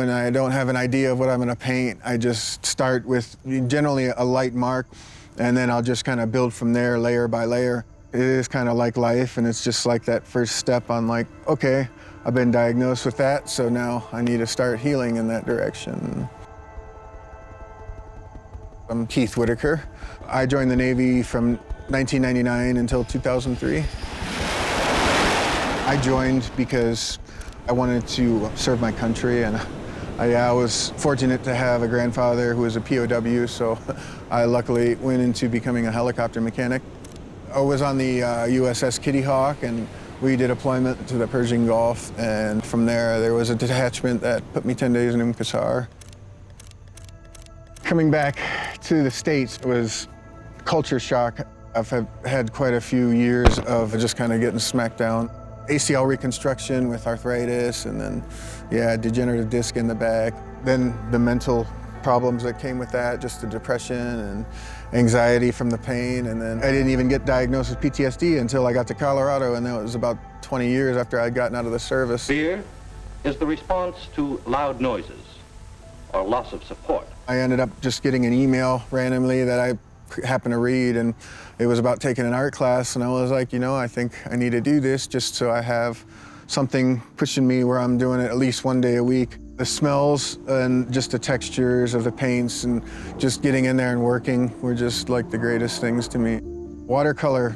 when I don't have an idea of what I'm gonna paint, I just start with generally a light mark, and then I'll just kind of build from there, layer by layer. It is kind of like life, and it's just like that first step on like, okay, I've been diagnosed with that, so now I need to start healing in that direction. I'm Kieth Whittaker. I joined the Navy from 1999 until 2003. I joined because I wanted to serve my country, and I was fortunate to have a grandfather who was a POW, so I luckily went into becoming a helicopter mechanic. I was on the USS Kitty Hawk, and we did deployment to the Persian Gulf, and from there was a detachment that put me 10 days in Qatar. Coming back to the States was culture shock. I've had quite a few years of just kind of getting smacked down. ACL reconstruction with arthritis, and then, yeah, degenerative disc in the back. Then the mental problems that came with that, just the depression and anxiety from the pain. And then I didn't even get diagnosed with PTSD until I got to Colorado, and that was about 20 years after I'd gotten out of the service. Fear is the response to loud noises or loss of support. I ended up just getting an email randomly that I happened to read, and it was about taking an art class, and I was like, you know, I think I need to do this just so I have something pushing me where I'm doing it at least one day a week. The smells and just the textures of the paints and just getting in there and working were just like the greatest things to me. Watercolor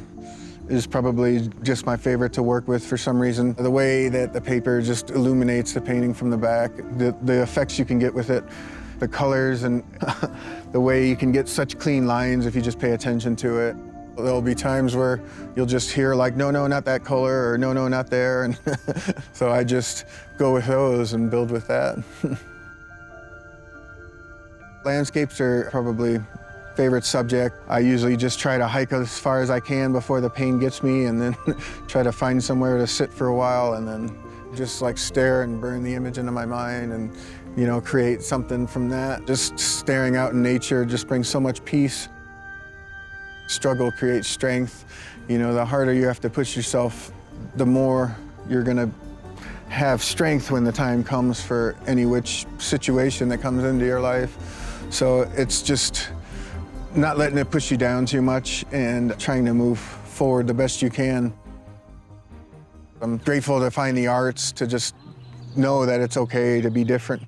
is probably just my favorite to work with for some reason. The way that the paper just illuminates the painting from the back, the effects you can get with it, the colors, and the way you can get such clean lines if you just pay attention to it. There'll be times where you'll just hear like, no, not that color, or no, not there. And so I just go with those and build with that. Landscapes are probably favorite subject. I usually just try to hike as far as I can before the pain gets me, and then try to find somewhere to sit for a while, and then just like stare and burn the image into my mind, and you know, create something from that. Just staring out in nature just brings so much peace. Struggle creates strength. You know, the harder you have to push yourself, the more you're gonna have strength when the time comes for any which situation that comes into your life. So it's just not letting it push you down too much and trying to move forward the best you can. I'm grateful to find the arts to just know that it's okay to be different.